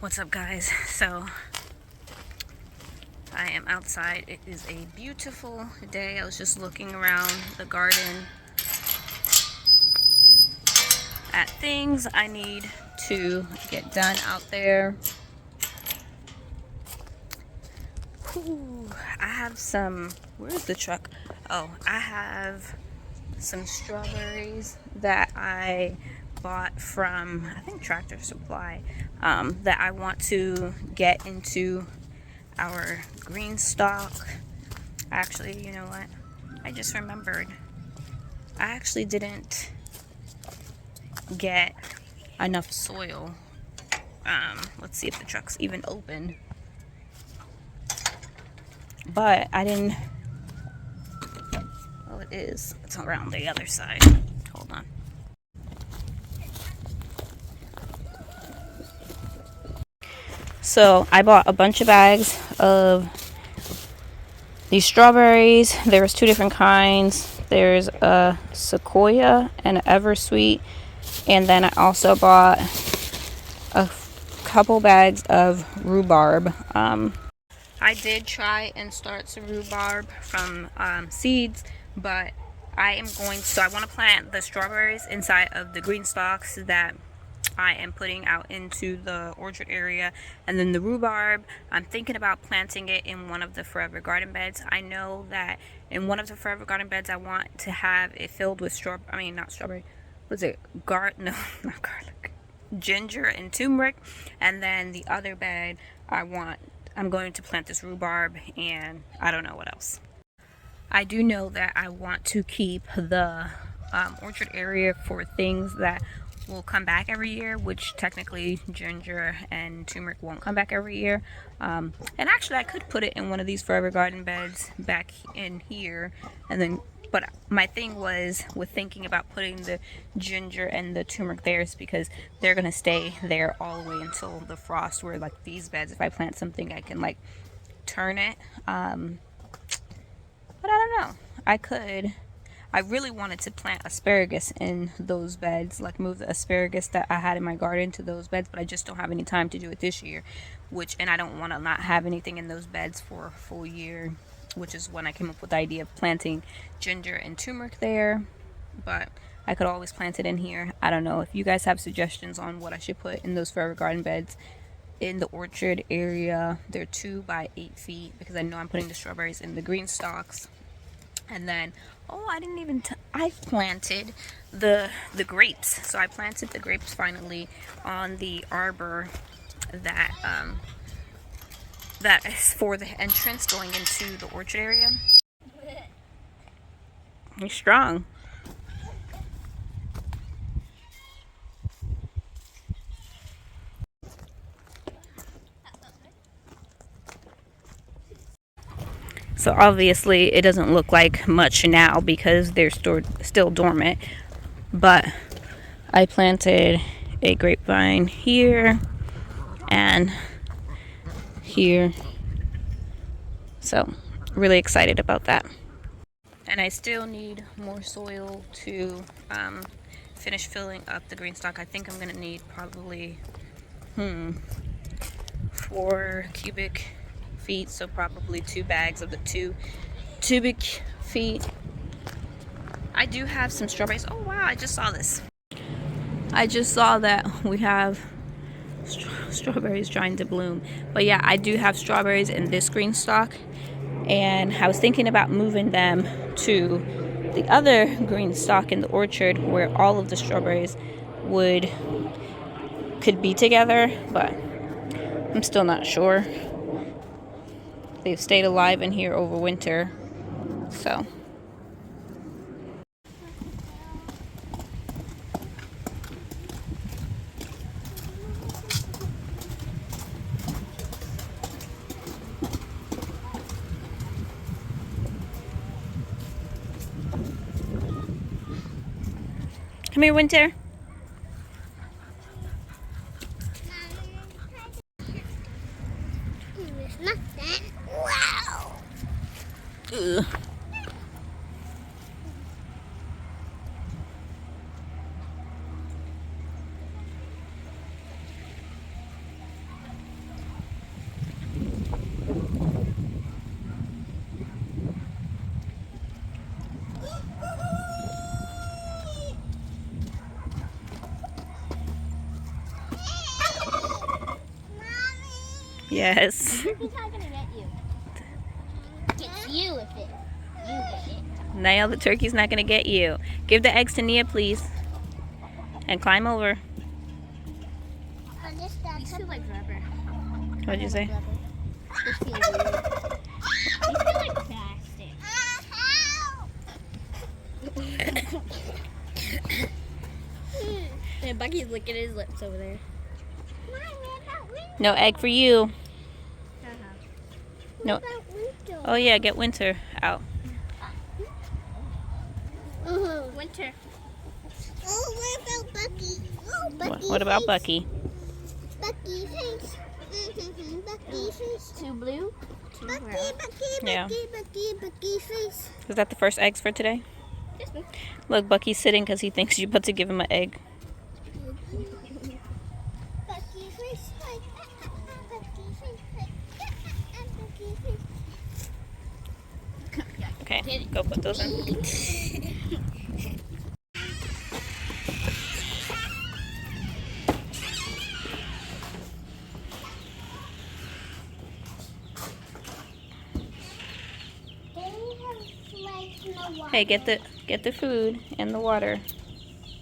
What's up, guys? So I am outside. It is a beautiful day. I was just looking around the garden at things I need to get done out there. Ooh, I have some, where's the truck? Oh, I have some strawberries that I bought from, I think, Tractor Supply, that I want to get into our green stock. Actually, you know what? I just remembered. I actually didn't get enough soil. Let's see if the truck's even open. But I didn't. Oh, it is. It's around the other side. Hold on. So I bought a bunch of bags of these strawberries. There's two different kinds. There's a Sequoia and an Eversweet. And then I also bought a couple bags of rhubarb. I did try and start some rhubarb from seeds, but I want to plant the strawberries inside of the green stalks that I am putting out into the orchard area, and then the rhubarb, I'm thinking about planting it in one of the Forever Garden beds. I know that in one of the Forever Garden beds I want to have it filled with no, not garlic, ginger and turmeric, and then the other bed I'm going to plant this rhubarb and I don't know what else. I do know that I want to keep the orchard area for things that will come back every year, which technically ginger and turmeric won't come back every year. And actually I could put it in one of these Forever Garden beds back in here, and then but my thing was with thinking about putting the ginger and the turmeric there is because they're gonna stay there all the way until the frost, where like these beds, if I plant something I can like turn it. But I don't know, I really wanted to plant asparagus in those beds, like move the asparagus that I had in my garden to those beds, but I just don't have any time to do it this year, and I don't want to not have anything in those beds for a full year, which is when I came up with the idea of planting ginger and turmeric there. But I could always plant it in here. I don't know if you guys have suggestions on what I should put in those Forever Garden beds in the orchard area. They're 2 by 8 feet because I know I'm putting the strawberries in the green stalks. And then, I planted the grapes. So I planted the grapes finally on the arbor that that is for the entrance going into the orchard area. You're strong. So obviously it doesn't look like much now because they're still dormant, but I planted a grapevine here and here, so really excited about that. And I still need more soil to finish filling up the green stock. I think I'm gonna need probably 4 cubic feet, so probably 2 bags of the 2 cubic feet. I do have some strawberries. Oh wow, I just saw this. I just saw that we have strawberries trying to bloom. But yeah, I do have strawberries in this green stock, and I was thinking about moving them to the other green stock in the orchard where all of the strawberries could be together, but I'm still not sure. They've stayed alive in here over winter, so. Come here, Winter. Wow. Ugh. Yes. The turkey's not gonna get you. Gets you if you get it. Niall, the turkey's not gonna get you. Give the eggs to Nia, please. And climb over. These feel like rubber. What'd you say? These feel weird. These feel like plastic. And Bucky's licking his lips over there. No egg for you. No. Oh yeah, get Winter out. Winter. Oh, what about Bucky? Oh, Bucky. What about Bucky? Bucky face. Bucky face. Two blue. Two Bucky, brown. Bucky, Yeah. Bucky face. Is that the first eggs for today? Yes, ma'am. Look, Bucky's sitting because he thinks you're about to give him an egg. Bucky face. Bucky face. Bucky face. Okay, go put those in. Hey, get the food and the water.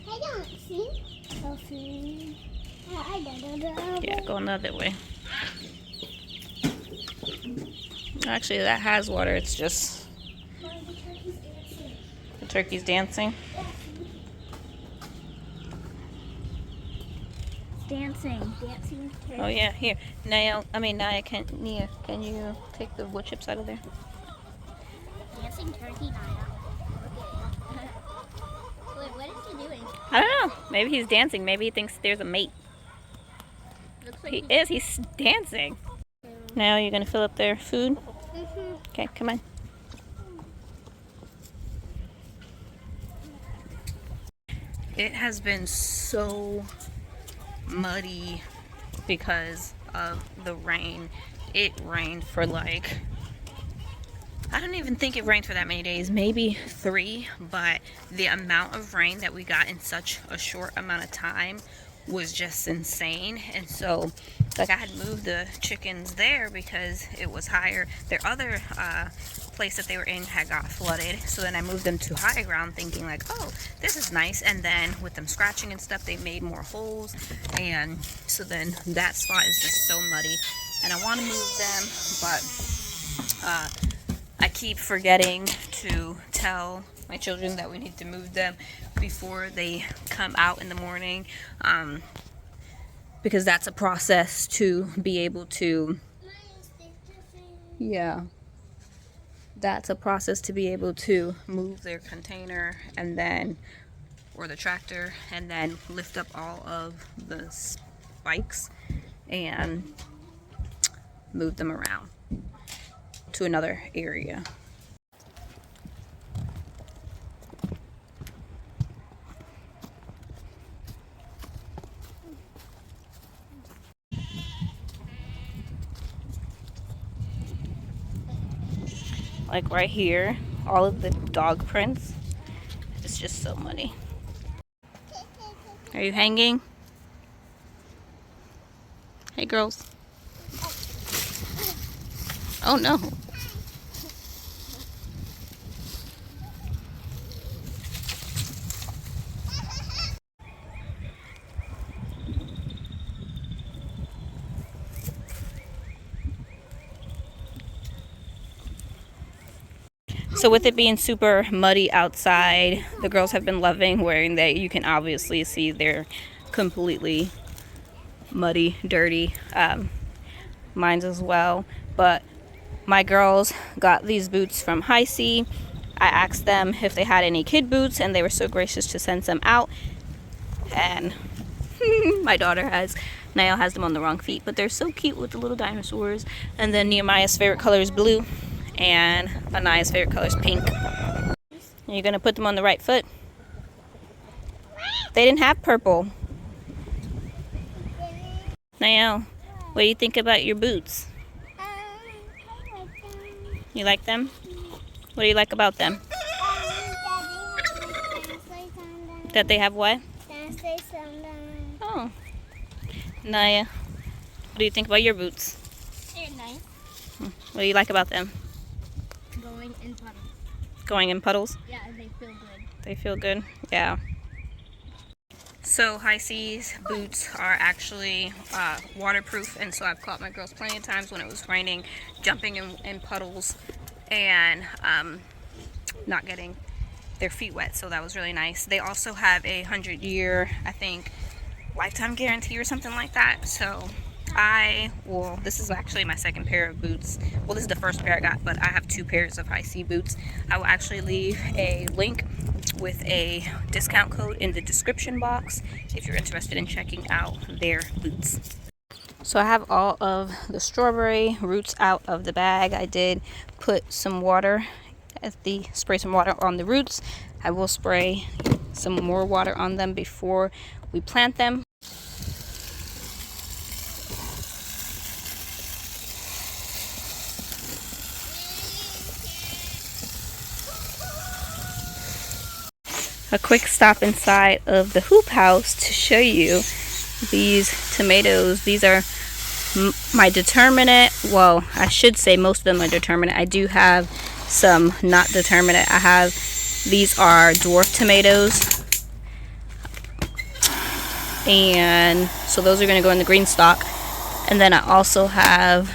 I don't see the food. Yeah, going the other way. Actually, that has water. It's just the turkey's dancing. Dancing turkey. Oh yeah, here. Nia, can you take the wood chips out of there? Dancing turkey night. Wait, what is he doing? I don't know. Maybe he's dancing. Maybe he thinks there's a mate. Looks like He is. He's dancing. Now you're gonna fill up their food. Okay, come on. It has been so muddy because of the rain. It rained for like, I don't even think it rained for that many days, maybe 3, but the amount of rain that we got in such a short amount of time was just insane. And so like I had moved the chickens there because it was higher. Their other place that they were in had got flooded, so then I moved them to high ground thinking like, oh, this is nice. And then with them scratching and stuff, they made more holes, and so then that spot is just so muddy and I want to move them, but I keep forgetting to tell my children that we need to move them before they come out in the morning, because that's a process to be able to, that's a process to be able to move their container and then, or the tractor, and then lift up all of the spikes and move them around to another area. Like right here, all of the dog prints, it's just so muddy. Are you hanging? Hey girls. Oh no. So with it being super muddy outside, the girls have been loving wearing that. You can obviously see they're completely muddy, dirty. Mine's as well. But my girls got these boots from Hisea. I asked them if they had any kid boots, and they were so gracious to send some out. And my daughter Niall has them on the wrong feet, but they're so cute with the little dinosaurs. And then Nehemiah's favorite color is blue, and Anaya's favorite color is pink. You're gonna put them on the right foot. They didn't have purple. Niall, what do you think about your boots? You like them? What do you like about them? That they have what? Oh. Naya, what do you think about your boots? What do you like about them? Going in puddles. Going in puddles? Yeah, they feel good. They feel good? Yeah. So Hisea's boots are actually waterproof, and so I've caught my girls plenty of times when it was raining, jumping in puddles and not getting their feet wet, so that was really nice. They also have a 100-year, I think, lifetime guarantee or something like that. So this is actually my second pair of boots. Well, this is the first pair I got, but I have 2 pairs of Hisea boots. I will actually leave a link with a discount code in the description box if you're interested in checking out their boots. So I have all of the strawberry roots out of the bag. I did put some water spray some water on the roots. I will spray some more water on them before we plant them. A quick stop inside of the hoop house to show you these tomatoes. These are my determinate. Well, I should say most of them are determinate. I do have some not determinate. These are dwarf tomatoes, and so those are going to go in the green stock. And then I also have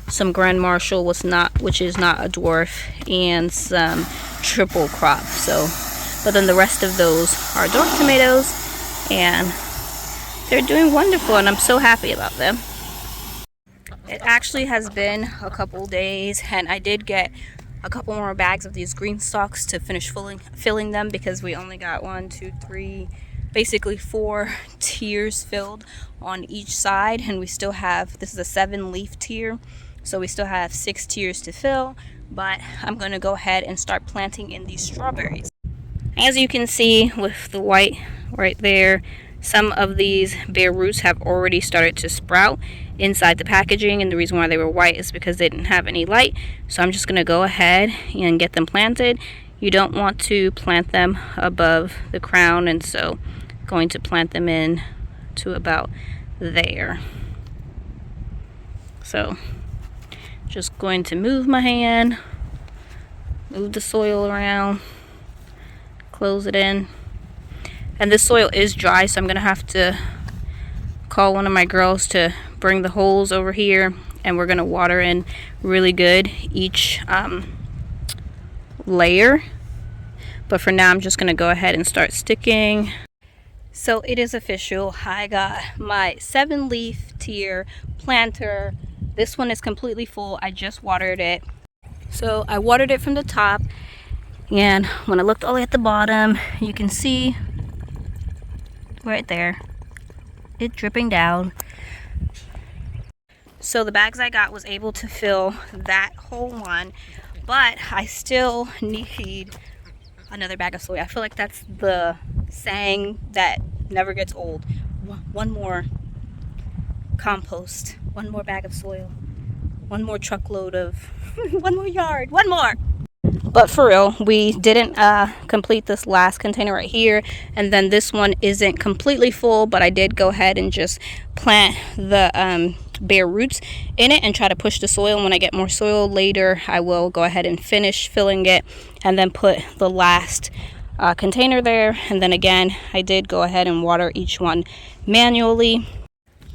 some Grand Marshal, which is not a dwarf, and some triple crop. But then the rest of those are dwarf tomatoes, and they're doing wonderful, and I'm so happy about them. It actually has been a couple days, and I did get a couple more bags of these green stalks to finish filling them, because we only got 1, 2, 3, basically 4 tiers filled on each side, and we still have, this is a 7-leaf tier, so we still have 6 tiers to fill. But I'm going to go ahead and start planting in these strawberries. As you can see with the white right there, some of these bare roots have already started to sprout inside the packaging, and the reason why they were white is because they didn't have any light. So I'm just going to go ahead and get them planted. You don't want to plant them above the crown, and so I'm going to plant them in to about there. So just going to move my hand, move the soil around, close it in. And this soil is dry, so I'm going to have to call one of my girls to bring the holes over here, and we're going to water in really good each layer. But for now, I'm just going to go ahead and start sticking. So it is official. I got my 7-leaf tier planter. This one is completely full. I just watered it. So I watered it from the top, and when I looked all the way at the bottom, you can see right there it dripping down. So the bags I got was able to fill that whole one, but I still need another bag of soil. I feel like that's the saying that never gets old. One more compost, one more bag of soil, one more truckload of one more yard, one more. But for real, we didn't complete this last container right here, and then this one isn't completely full, but I did go ahead and just plant the bare roots in it and try to push the soil. And when I get more soil later, I will go ahead and finish filling it and then put the last container there. And then again, I did go ahead and water each one manually.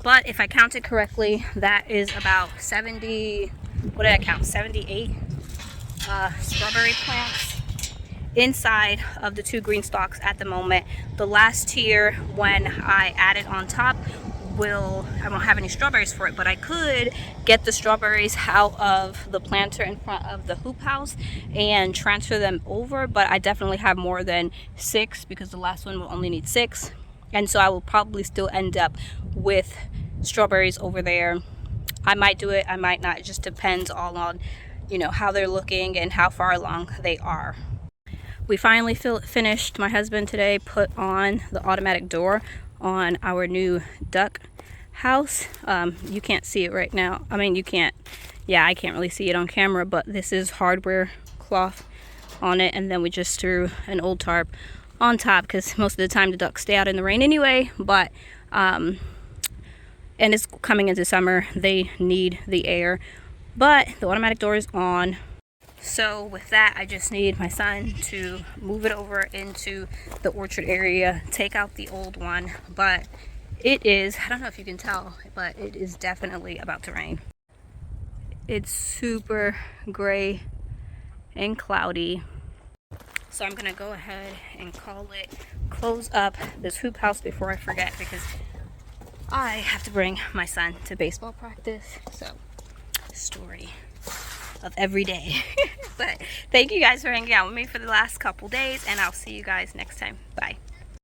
But if I counted correctly, that is about 70, what did I count, 78 strawberry plants inside of the 2 green stalks at the moment. The last tier, when I add it on top, I won't have any strawberries for it, but I could get the strawberries out of the planter in front of the hoop house and transfer them over. But I definitely have more than 6, because the last one will only need 6, and so I will probably still end up with strawberries over there. I might do it, I might not. It just depends all on, you know, how they're looking and how far along they are. We finally finished. My husband today put on the automatic door on our new duck house. You can't see it right now. I mean, you can't, yeah, I can't really see it on camera, but this is hardware cloth on it, and then we just threw an old tarp on top, because most of the time the ducks stay out in the rain anyway. But and it's coming into summer, they need the air. but the automatic door is on. So with that, I just need my son to move it over into the orchard area, take out the old one. But it is, I don't know if you can tell, but it is definitely about to rain. It's super gray and cloudy. So I'm gonna go ahead and close up this hoop house before I forget, because I have to bring my son to baseball practice. So, story of every day. But thank you guys for hanging out with me for the last couple days, and I'll see you guys next time. Bye.